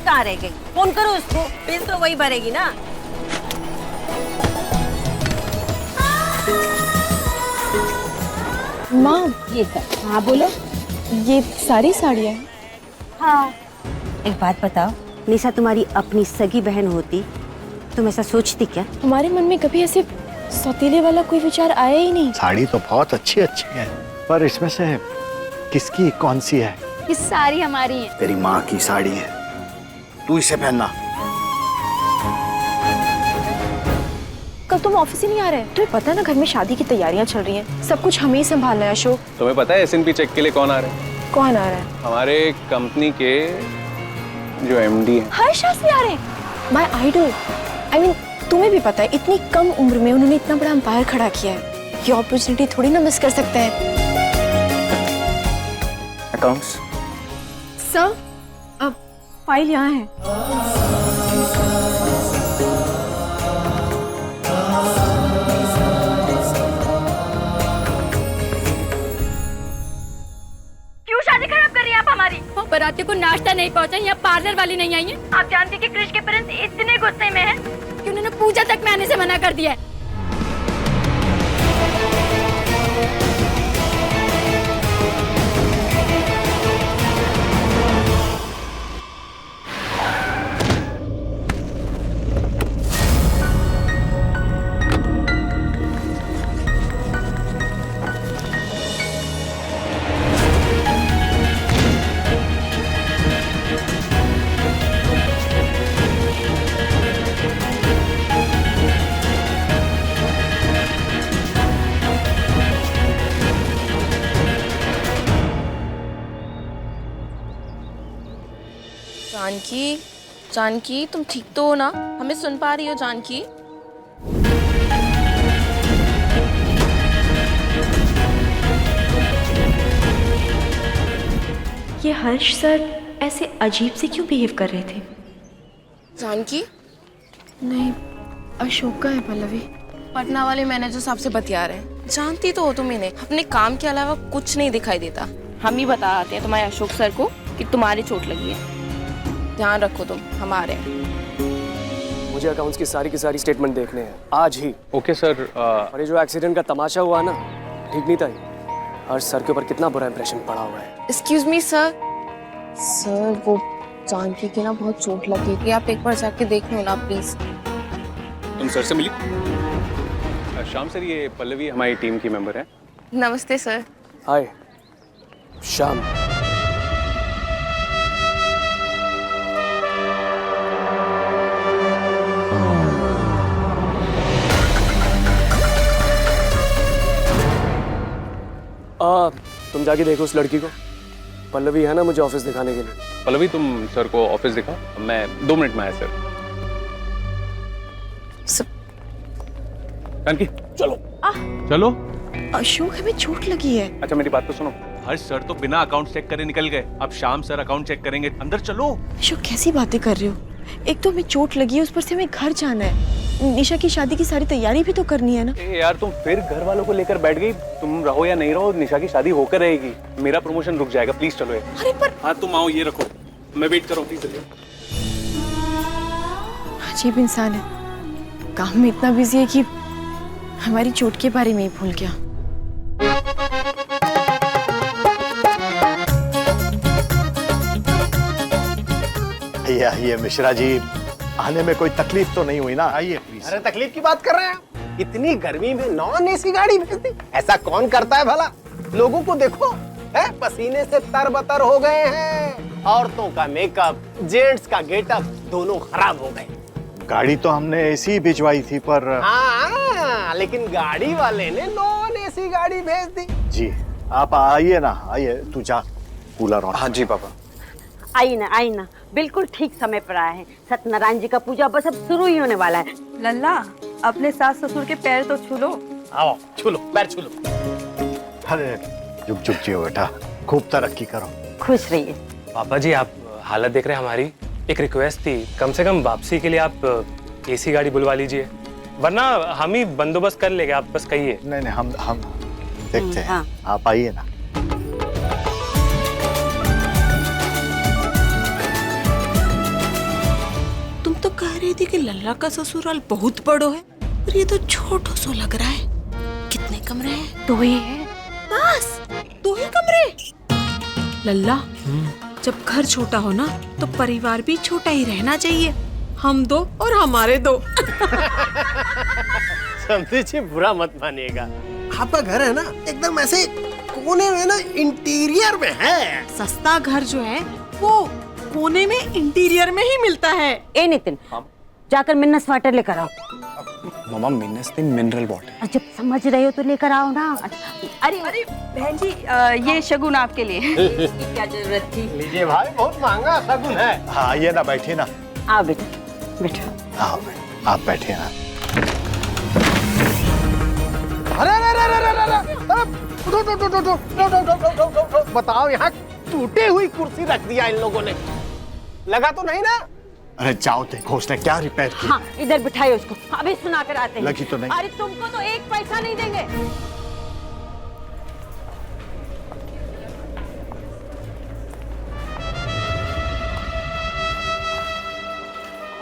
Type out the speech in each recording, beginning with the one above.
कहाँ रह गई? फोन करो उसको, बिल तो वही भरेगी ना। माँ ये सब। हाँ बोलो। ये सारी साड़ियाँ हैं। हाँ। एक बात बताओ, निशा तुम्हारी अपनी सगी बहन होती तुम ऐसा सोचती क्या? हमारे मन में कभी ऐसे सौतीले वाला कोई विचार आया ही नहीं। साड़ी तो बहुत अच्छी अच्छी है, पर इसमें से किसकी कौन सी है? ये सारी हमारी है। तेरी माँ की साड़ी है, तू इसे पहनना। कल तुम ऑफिस ही नहीं आ रहे? तुम्हें पता है ना घर में शादी की तैयारियां चल रही हैं, सब कुछ हमें ही संभालना है अशोक। तुम्हें पता है S&P चेक के लिए कौन आ रहा है? कौन आ रहा है? हमारे कंपनी के जो MD है। हर्ष भी आ रहे हैं, माय आइडल। आई मीन तुम्हें भी पता है इतनी कम उम्र में उन्होंने इतना बड़ा एम्पायर खड़ा किया है, ये अपॉर्चुनिटी थोड़ी ना मिस कर सकते हैं। अकाउंट्स सर, अब फाइल यहाँ है। क्यों शादी खराब कर रही है आप हमारी? बारातियों को नाश्ता नहीं पहुंचा, यहाँ पार्लर वाली नहीं आई है। आप जानती कि क्रिश के पेरेंट्स इतने गुस्से में हैं कि उन्होंने पूजा तक में आने से मना कर दिया है। जानकी, जानकी तुम ठीक तो हो ना? हमें सुन पा रही हो जानकी? ये हर्ष सर ऐसे अजीब से क्यों बिहेव कर रहे थे? जानकी, नहीं, अशोक का है पल्लवी। पटना वाले मैनेजर साहब से बतिया रहे हैं। जानती तो हो तुम इन्हें, अपने काम के अलावा कुछ नहीं दिखाई देता। हम ही बता आते हैं तुम्हारे अशोक सर को कि तुम्हारी चोट लगी है। ध्यान रखो तुम, हम आ रहे हैं। मुझे अकाउंट्स की सारी स्टेटमेंट देखने हैं आज ही। Okay sir. और ये जो एक्सीडेंट का तमाशा हुआ ना, ठीक नहीं था ये। हर्ष सर के ऊपर कितना बुरा इंप्रेशन पड़ा हुआ है। Excuse me sir. सर वो जानकी की ना बहुत चोट लगी थी, आप एक बार जाके देख लो ना प्लीज। तुम सर से मिली? श्याम सर, ये पल्लवी हमारी टीम की मेंबर है। नमस्ते सर। हाय श्याम। तुम जाके देखो उस लड़की को, पल्लवी है ना मुझे ऑफिस दिखाने के लिए। पल्लवी तुम सर को ऑफिस दिखा, मैं 2 मिनट में आया सर। जानकी चलो। चलो। अशोक हमें चोट लगी है। अच्छा मेरी बात तो सुनो। हर्ष सर तो बिना अकाउंट चेक करे निकल गए, अब श्याम सर अकाउंट चेक करेंगे। अंदर चलो। अशोक कैसी बातें कर रहे हो? एक तो हमें चोट लगी है, उस पर से हमें घर जाना है, निशा की शादी की सारी तैयारी भी तो करनी है ना। यार तुम फिर घर वालों को लेकर बैठ गई। तुम रहो या नहीं रहो, निशा की शादी होकर रहेगी। मेरा प्रमोशन रुक जाएगा, प्लीज चलो यार। अरे पर हाँ तुम आओ, ये रखो, मैं वेट कर रहा हूँ, प्लीज चलिए। अजीब इंसान है, काम में इतना बिजी है कि हमारी चोट के बारे में ही भूल गया। ये मिश्रा जी, आने में कोई तकलीफ तो नहीं हुई ना? आइए प्लीज। अरे तकलीफ की बात कर रहे हैं आप? इतनी गर्मी में नॉन एसी गाड़ी भेज दी, ऐसा कौन करता है भला? लोगों को देखो, है पसीने से तरबतर हो गए हैं। औरतों का मेकअप, जेंट्स का गेटअप दोनों खराब हो गए। गाड़ी तो हमने एसी भिजवाई थी, पर हाँ, लेकिन गाड़ी वाले ने नॉन एसी गाड़ी भेज दी। जी आप आइए ना, आइए। तू जा, कूलर ऑन। हाँ जी पापा। आई ना, बिल्कुल ठीक समय पर आए हैं। सत्यनारायण जी का पूजा बस अब शुरू ही होने वाला है। लल्ला, अपने सास ससुर के पैर तो छू लो। आओ छू लो, पैर छू लो। अरे जुग जुग जियो बेटा, खूब तरक्की करो। खुश रहिए। पापा जी आप हालत देख रहे हैं हमारी, एक रिक्वेस्ट थी, कम से कम वापसी के लिए आप एसी गाड़ी बुलवा लीजिए, वरना हम ही बंदोबस्त कर लेंगे, आप बस कहिए। नहीं हम देखते हैं। हाँ। आप आइए ना। रही थी कि लल्ला का ससुराल बहुत बड़ो है, पर ये तो छोटो सो लग रहा है। कितने कमरे हैं? 2 ही है। बस 2 ही कमरे? लल्ला, जब घर छोटा हो ना तो परिवार भी छोटा ही रहना चाहिए। हम 2 और हमारे 2। समझी जी, बुरा मत मानिएगा, आपका घर है ना एकदम ऐसे कोने में ना, इंटीरियर में है। सस्ता घर जो है वो कोने में इंटीरियर में ही मिलता है। ए नितिन, जाकर मिन्नस वाटर लेकर आओ। मामा मिन्नस नहीं, मिनरल वाटर। और जब समझ रहे हो तो लेकर आओ ना। अरे अरे बहन जी, ये शगुन आपके लिए। इसकी क्या जरूरत थी? लीजिए भाई, बहुत महंगा शगुन है। हाँ आइए ना, बैठिए ना। आओ बेटा, बैठो। आओ आप बैठिए ना। अरे अरे अरे अरे अरे अरे, बताओ, यहाँ टूटी हुई कुर्सी रख दिया इन लोगों ने, लगा तो नहीं ना? अरे जाओ देखो उसने क्या रिपेयर किया। हाँ, इधर बिठाइए उसको, अभी सुना कर आते हैं। लगी तो नहीं? अरे तुमको तो 1 पैसा नहीं देंगे।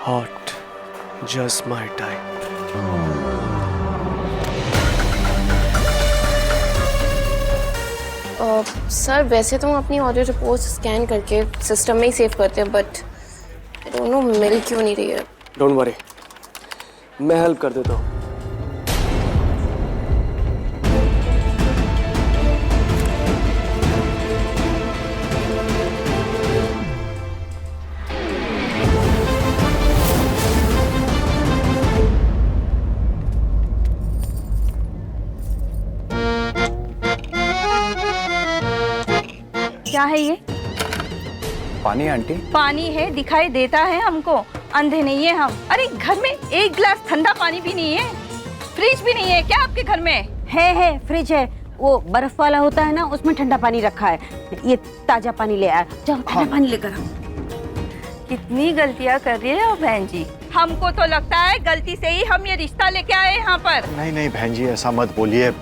Hot, just my type. Sir वैसे तो हम अपनी ऑडियो रिपोर्ट स्कैन करके सिस्टम में ही सेव करते हैं, बट आई डोंट नो मिल क्यों नहीं रही है। डोंट वरी, मैं हेल्प कर देता हूँ। क्या है ये? पानी है आंटी। पानी है, दिखाई देता है हमको, अंधे नहीं है हम। अरे घर में 1 गिलास ठंडा पानी भी नहीं है, फ्रिज भी नहीं है क्या आपके घर में? है फ्रिज है, वो बर्फ वाला होता है ना, उसमें ठंडा पानी रखा है। ये ताजा पानी ले आया, जाओ ठंडा पानी लेकर आओ। कितनी गलतियां कर रही है बहन जी। हमको तो लगता है गलती से ही हम ये रिश्ता लेके आए यहाँ पर। नहीं नहीं बहन जी, ऐसा मत बोलिए,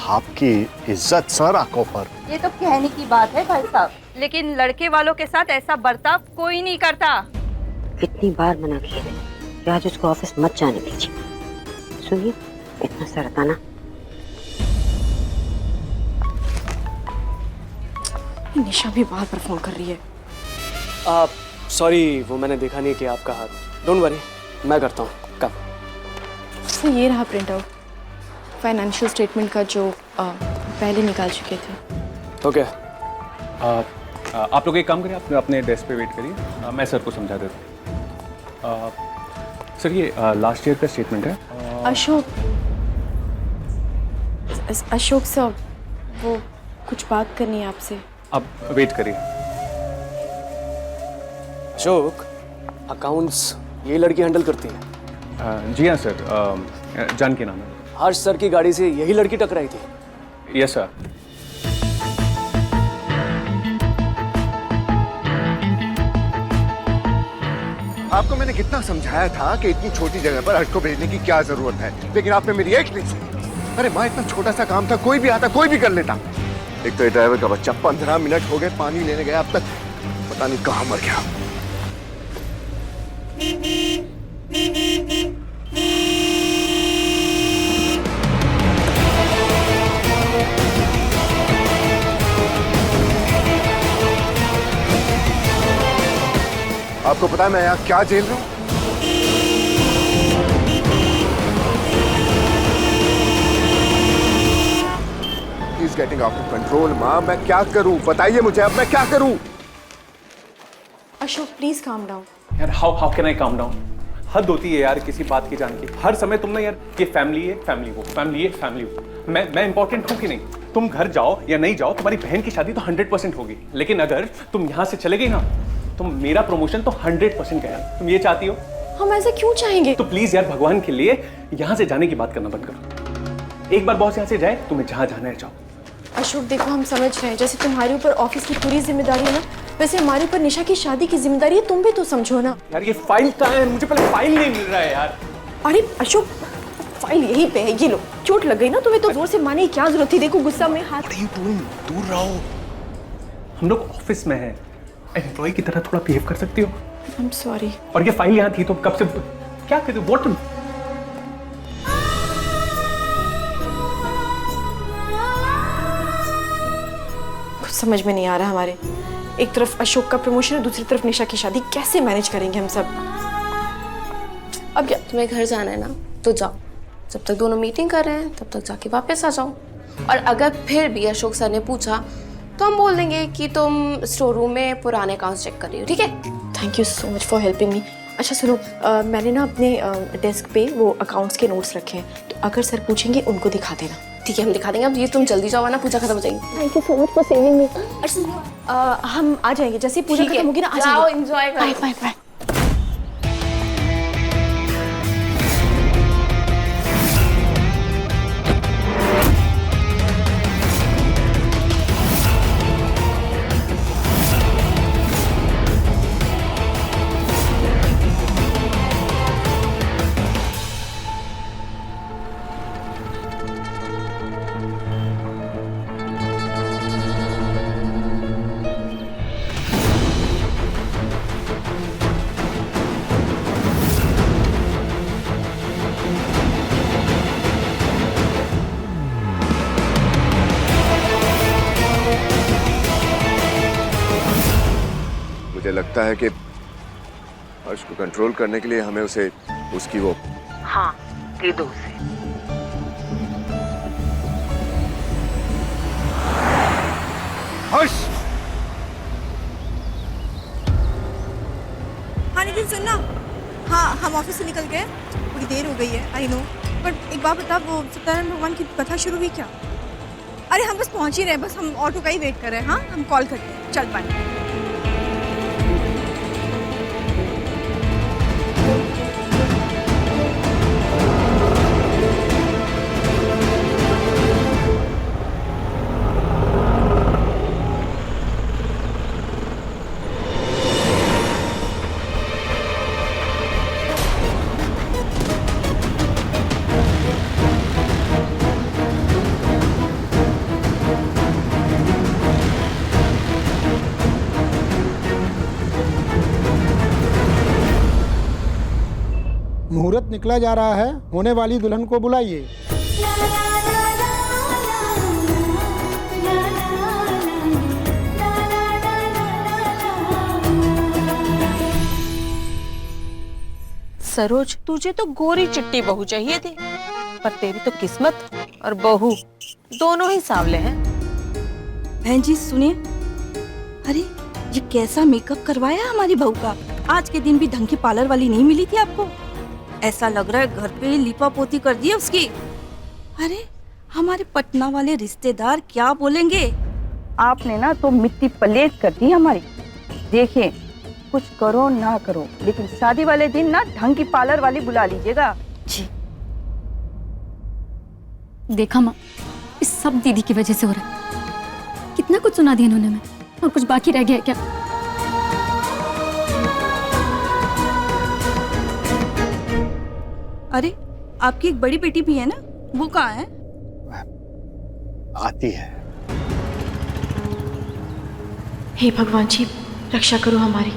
आपकी इज्जत सर आंखों पर। ये तो कहने की बात है भाई साहब, लेकिन लड़के वालों के साथ ऐसा बर्ताव कोई नहीं करता। कितनी बार मना किया कि आज उसको ऑफिस मत जाने दीजिए। सुनिए, इतना सरताना। निशा भी बार बार फोन कर रही है। आप सॉरी, वो मैंने देखा नहीं कि आपका हाथ। डोंट वरी, मैं करता हूँ कब। तो ये रहा प्रिंट आउट फाइनेंशियल स्टेटमेंट का, जो पहले निकाल चुके थे। ओके, आप लोग एक काम करिए, आप अपने डेस्क पे वेट करिए, मैं सर को समझा देता हूँ। सर ये लास्ट ईयर का स्टेटमेंट है। अशोक सर, वो कुछ बात करनी है आपसे। आप वेट करिए। अशोक, अकाउंट्स ये लड़की हैंडल करती है? जी हाँ सर, जान के नाम है। हर्ष सर की गाड़ी से यही लड़की टकराई थी? Yes sir. आपको मैंने कितना समझाया था कि इतनी छोटी जगह पर हर्ष को भेजने की क्या जरूरत है, लेकिन आपने मेरी एक नहीं सुनी। अरे माँ, इतना छोटा सा काम था, कोई भी आता, कोई भी कर लेता। एक तो ये ड्राइवर का बच्चा 15 मिनट हो गए पानी लेने गया, अब तक पता नहीं कहाँ मर गया। आपको पता है मैं यहाँ क्या झेल रहा हूँ? He's getting out of control, माँ, मैं क्या करूँ? बताइए मुझे, अब मैं क्या करूँ? Ashok please calm down. यार how can I calm down? हद होती है यार किसी बात की जान की। हर समय तुम ना यार, ये फैमिली है, फैमिली वो, फैमिली है, फैमिली वो। मैं इंपॉर्टेंट हूँ कि नहीं? तुम घर जाओ या नहीं जाओ, तुम्हारी बहन की शादी तो 100% होगी, लेकिन अगर तुम यहाँ से चले गई ना तो मेरा प्रमोशन तो 100% गया। तुम ये चाहती हो? हम ऐसे क्यों चाहेंगे? तो प्लीज यार, भगवान के लिए यहाँ से जाने की बात करना बंद करो। एक बार बॉस यहाँ से जाए, तुम्हें जहाँ जाना है जाओ। अशोक देखो, हम समझ रहे हैं, जैसे तुम्हारे ऊपर ऑफिस की पूरी जिम्मेदारी है ना, वैसे हमारे ऊपर निशा की शादी की जिम्मेदारी है, तुम भी तो समझो ना। यार ये फाइल कहाँ है? मुझे पहले फाइल नहीं मिल रहा है यार। अरे अशोक, फाइल यहीं पे है, ये लो। चोट लग गई ना तुम्हें तो जोर से मारने की क्या जरूरत थी? देखो गुस्सा में हाथ। दूर रहो। हम लोग ऑफिस में हैं, एम्प्लॉय की तरह थोड़ा बिहेव कर सकती हो? I'm sorry. और ये फाइल यहाँ थी तो कब से क्या कर व्हाट? कुछ समझ में नहीं आ रहा हमारे। एक तरफ अशोक का प्रमोशन और दूसरी तरफ निशा की शादी, कैसे मैनेज करेंगे हम सब? अब क्या तुम्हें घर जाना है ना तो जाओ, जब तक दोनों मीटिंग कर रहे हैं तब तक जाके वापस आ जाओ। और अगर फिर भी अशोक सर ने पूछा तो हम बोल देंगे कि तुम स्टोर रूम में पुराने अकाउंट्स चेक कर रही हो, ठीक है? Thank you so much for helping me. अच्छा सुनो, मैंने ना अपने डेस्क पे वो अकाउंट्स के नोट्स रखे हैं, तो अगर सर पूछेंगे उनको दिखा देना। ठीक है, हम दिखा देंगे। अब ये तुम जल्दी जाओ वरना पूजा खत्म हो जाएगी। Thank you so much for saving मी। हम आ जाएंगे, जैसे ही पूजा ठीक है, खत्म होगी ना आ जाओ, जाएंगे। एंजॉय करो। Bye bye bye. मुझे लगता है कि हर्ष को कंट्रोल करने के लिए हमें उसे उसकी वो हाँ दे दो उसे। हर्ष! हाँ नितिन सुनना, हाँ हम ऑफिस से निकल गए, थोड़ी देर हो गई है आई नो, बट एक बात बता, वो सत्यनारायण भगवान की कथा शुरू हुई क्या? अरे हम बस पहुंच ही रहे हैं, बस हम ऑटो का ही वेट कर रहे हैं। हाँ हम कॉल करते हैं, चल पाए। मुहूर्त निकला जा रहा है, होने वाली दुल्हन को बुलाइए। सरोज, तुझे तो गोरी चिट्टी बहू चाहिए थी, पर तेरी तो किस्मत और बहू दोनों ही सांवले हैं। बहन जी सुनिए, अरे ये कैसा मेकअप करवाया हमारी बहू का? आज के दिन भी ढंग की पार्लर वाली नहीं मिली थी आपको? ऐसा लग रहा है घर पे ही लीपा पोती कर दी है उसकी। अरे हमारे पटना वाले रिश्तेदार क्या बोलेंगे? आपने ना तो मिट्टी पलेट कर दी हमारी। देखिए कुछ करो ना करो, लेकिन शादी वाले दिन ना ढंग की पार्लर वाली बुला लीजिएगा। जी देखा माँ, इस सब दीदी की वजह से हो रहा है। कितना कुछ सुना दिया इन्होंने, मैं और कुछ बाकी रह गया है क्या? अरे आपकी एक बड़ी बेटी भी है ना, वो कहाँ है? आती है। हे भगवान जी, रक्षा करो हमारी।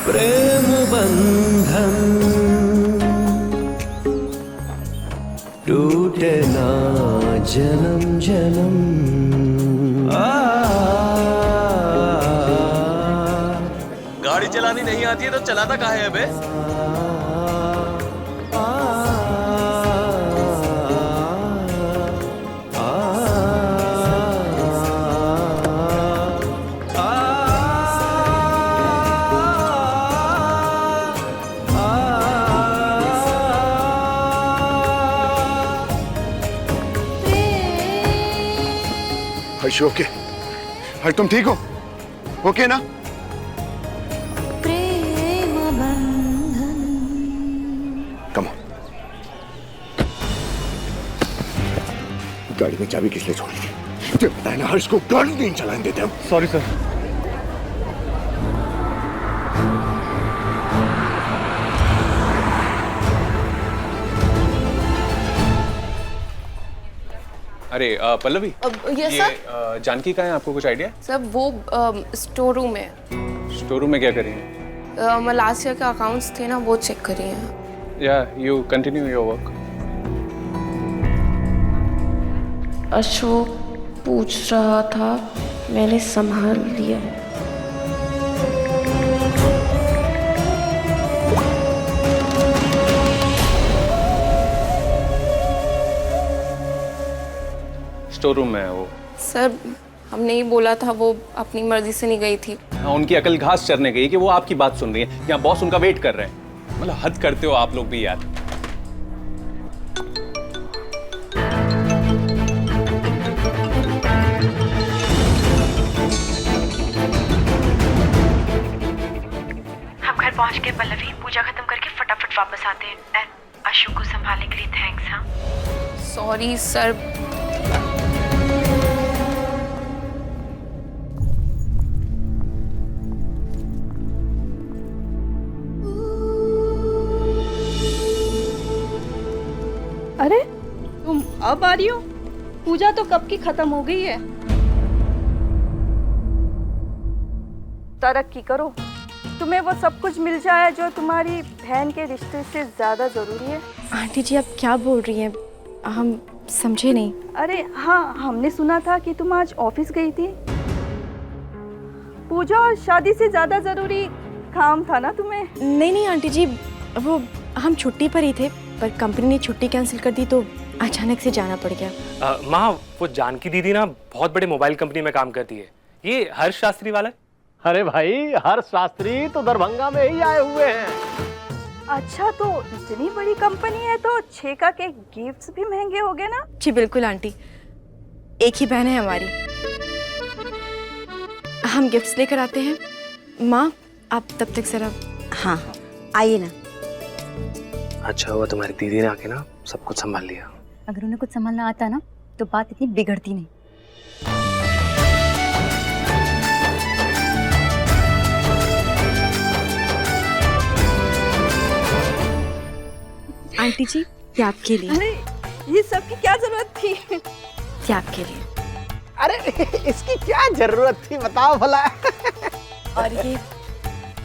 प्रेम बंधन टूटे ना जन्म जन्म। गाड़ी चलानी नहीं आती है तो चलाता काहे है बे? हर्ष ओके? हर्ष तुम ठीक हो? ओके ना? प्रेम बंधन गाड़ी में चाबी किस लिए छोड़ी थी? मुझे पता है ना, हर्ष को गाड़ी नहीं चलाने देते हम। Sorry sir. अरे पल्लवी, यस ये सर। जानकी का है, आपको कुछ आइडिया? सर वो स्टोर रूम है। स्टोर रूम में क्या करेंगे? मैं लास्ट ईयर के अकाउंट्स थे ना, वो चेक करिए। या you continue your work. Ashok पूछ रहा था, मैंने संभाल लिया। स्टोर रूम में है वो। सर हमने ही बोला था, वो अपनी मर्जी से नहीं गई थी। हाँ, उनकी अकल घास चरने गई कि वो आपकी बात सुन रही है। यहाँ बॉस उनका वेट कर रहे हैं। मतलब हद करते हो आप लोग भी यार। हम घर पहुंच के पल्लवी पूजा खत्म करके फटाफट वापस आते हैं। एंड अशोक को संभालने के लिए थैंक्स। हाँ सॉरी सर। अरे तुम अब आ रही हो? पूजा तो कब की खत्म हो गई है। तरक्की करो, तुम्हें वो सब कुछ मिल जाए जो तुम्हारी बहन के रिश्ते से ज्यादा जरूरी है। आंटी जी आप क्या बोल रही हैं? हम समझे नहीं। अरे हाँ, हमने सुना था कि तुम आज ऑफिस गई थी। पूजा और शादी से ज्यादा जरूरी काम था ना तुम्हें? नहीं नहीं आंटी जी, वो हम छुट्टी पर ही थे, पर कंपनी ने छुट्टी कैंसिल कर दी तो अचानक से जाना पड़ गया। माँ, वो जानकी दीदी ना बहुत बड़े मोबाइल कंपनी में काम करती है। ये हर्ष शास्त्री वाला है। अरे भाई, हर्ष शास्त्री तो दरभंगा में ही आए हुए हैं। अच्छा, तो इतनी बड़ी कंपनी है तो छेका के गिफ्ट्स भी महंगे हो गए ना? जी बिल्कुल आंटी, एक ही बहन है हमारी। हम गिफ्ट्स लेकर आते हैं। माँ आप तब तक जरा। हाँ आइए ना। अच्छा हुआ तुम्हारी दीदी ने आके ना सब कुछ संभाल लिया। अगर उन्हें कुछ संभालना आता ना तो बात इतनी बिगड़ती नहीं। आंटी जी ये आपके लिए। अरे ये सब की क्या जरूरत थी? ये आपके लिए। अरे इसकी क्या जरूरत थी बताओ भला। और ये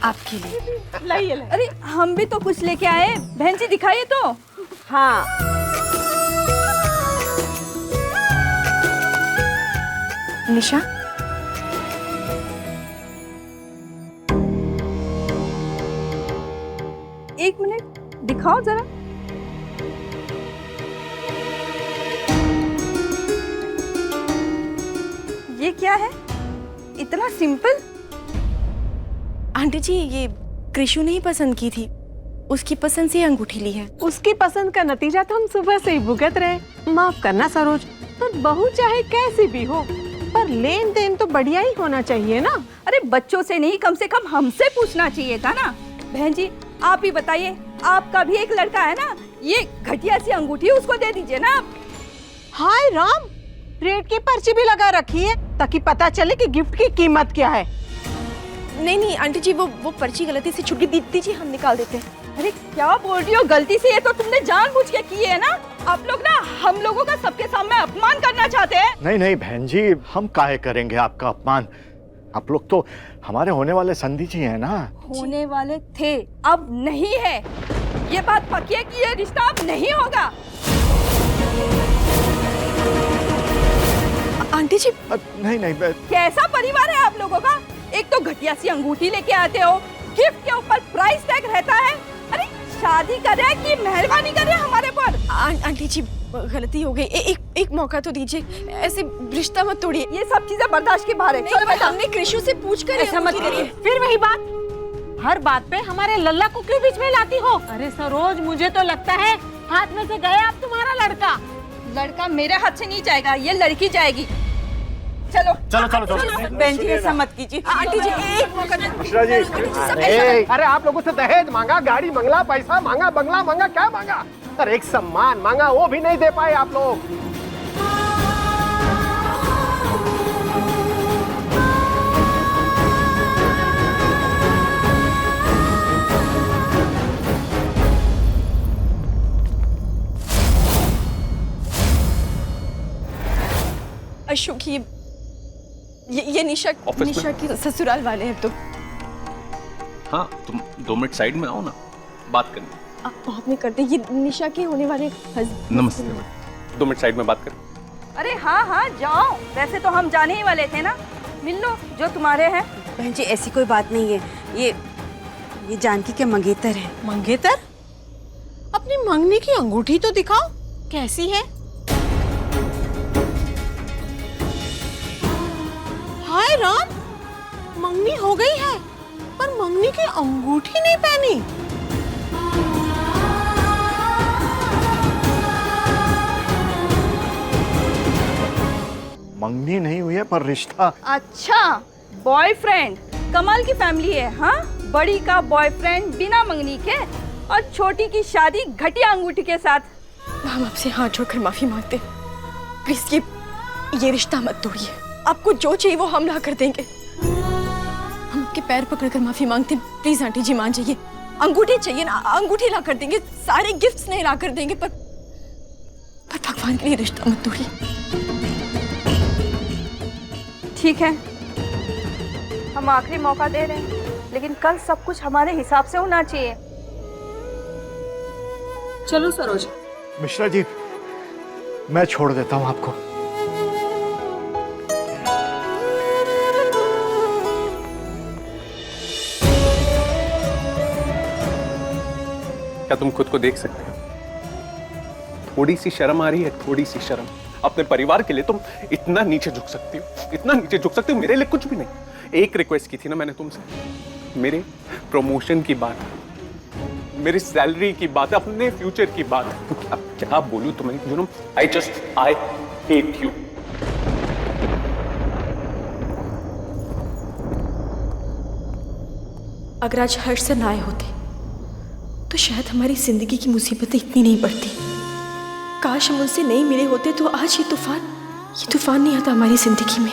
आपके लिए। लाइए। अरे हम भी तो कुछ लेके आए। बहन जी दिखाइए तो। हाँ निशा, एक मिनट दिखाओ जरा। ये क्या है? इतना सिंपल। आंटी जी ये कृषु ने ही पसंद की थी, उसकी पसंद से अंगूठी ली है। उसकी पसंद का नतीजा तो हम सुबह से ही भुगत रहे। माफ करना सरोज, तो बहू चाहे कैसी भी हो, पर लेन देन तो बढ़िया ही होना चाहिए ना। अरे बच्चों से नहीं, कम से कम हमसे पूछना चाहिए था ना। बहन जी आप ही बताइए, आपका भी एक लड़का है ना, ये घटिया सी अंगूठी उसको दे दीजिए ना आप। हाय राम, रेट की पर्ची भी लगा रखी है ताकि पता चले कि गिफ्ट की कीमत क्या है। नहीं नहीं आंटी जी, वो पर्ची गलती से छुट गई। दीजिए हम निकाल देते हैं। अरे क्या बोल रही हो? गलती से? ये तो तुमने जानबूझ के की है ना। आप लोग ना हम लोगों का सबके सामने अपमान करना चाहते हैं। नहीं नहीं बहन जी, हम काहे करेंगे आपका अपमान। आप लोग तो हमारे होने वाले संधि जी हैं ना। होने वाले थे, अब नहीं है। ये बात पक्की है कि ये रिश्ता अब नहीं होगा। आंटी जी नहीं नहीं कैसा परिवार है आप लोगों का? एक तो घटिया सी अंगूठी लेके आते हो, गिफ्ट के ऊपर प्राइस टैग रहता है। अरे शादी करे कि मेहरबानी करे हमारे पर। आंटी जी गलती हो गई, एक मौका तो दीजिए, ऐसे रिश्ता मत तोड़िए। ये सब चीजें बर्दाश्त की बाहर है। चल बेटा, हमने कृषु से पूछ कर ऐसा मत करिए। फिर वही बात, हर बात पे हमारे लल्ला को क्यों बीच में लाती हो? अरे सरोज, मुझे तो लगता है हाथ में से गया अब तुम्हारा लड़का। लड़का मेरे हाथ से नहीं जाएगा, ये लड़की जाएगी। चलो चलो चलो चलो। बहन जी ऐसा मत कीजिए। आंटी जी एक मौका मिश्रा जी, अरे आप लोगों से दहेज मांगा, गाड़ी मंगला, पैसा मांगा, बंगला मांगा, क्या मांगा? अरे एक सम्मान मांगा, वो भी नहीं दे पाए आप लोग। अशोक ये निशा ऑफिस में? निशा की ससुराल वाले हैं। तो हाँ, तुम 2 मिनट साइड में आओ ना, बात करनी। आप बात नहीं करते, ये निशा के होने वाले नमस्ते। 2 मिनट साइड में बात कर। अरे हाँ हाँ जाओ, वैसे तो हम जाने ही वाले थे ना, मिल लो जो तुम्हारे हैं। बहन जी ऐसी कोई बात नहीं है, ये जानकी के मंगेतर है। मंगेतर? अपनी मंगनी की अंगूठी तो दिखाओ, कैसी है? हाय राम, मंगनी हो गई है पर मंगनी की अंगूठी नहीं पहनी। मंगनी नहीं हुई है पर रिश्ता। अच्छा बॉयफ्रेंड, कमाल की फैमिली है। हाँ, बड़ी का बॉयफ्रेंड बिना मंगनी के और छोटी की शादी घटिया अंगूठी के साथ। हम आपसे हाथ जोड़कर माफी मांगते, प्लीज ये रिश्ता मत तोड़िए। आपको जो चाहिए वो हम ला कर देंगे। हम आपके पैर पकड़कर माफी मांगते हैं, प्लीज आंटी जी मान जाइए। अंगूठी चाहिए ना, अंगूठी ला कर देंगे, सारे गिफ्ट्स नहीं ला कर देंगे, पर भगवान के लिए रिश्ता मत तोड़िए। ठीक है, हम आखिरी मौका दे रहे हैं, लेकिन कल सब कुछ हमारे हिसाब से होना चाहिए। चलो सरोज। मिश्रा जी, मैं छोड़ देता हूँ आपको। क्या तुम खुद को देख सकते हो? थोड़ी सी शर्म आ रही है, थोड़ी सी शर्म। अपने परिवार के लिए तुम इतना नीचे झुक सकती हो, इतना नीचे झुक सकती हो, मेरे लिए कुछ भी नहीं। एक रिक्वेस्ट की थी ना मैंने तुमसे, मेरे प्रमोशन की बात, मेरी सैलरी की बात, अपने फ्यूचर की बात। अब क्या बोलूं तुम्हें, you know, I hate you. अगर आज हर्ष से ना आए होते तो शायद हमारी जिंदगी की मुसीबतें इतनी नहीं बढ़ती। काश हम उनसे नहीं मिले होते तो आज ये तूफान नहीं आता हमारी जिंदगी में।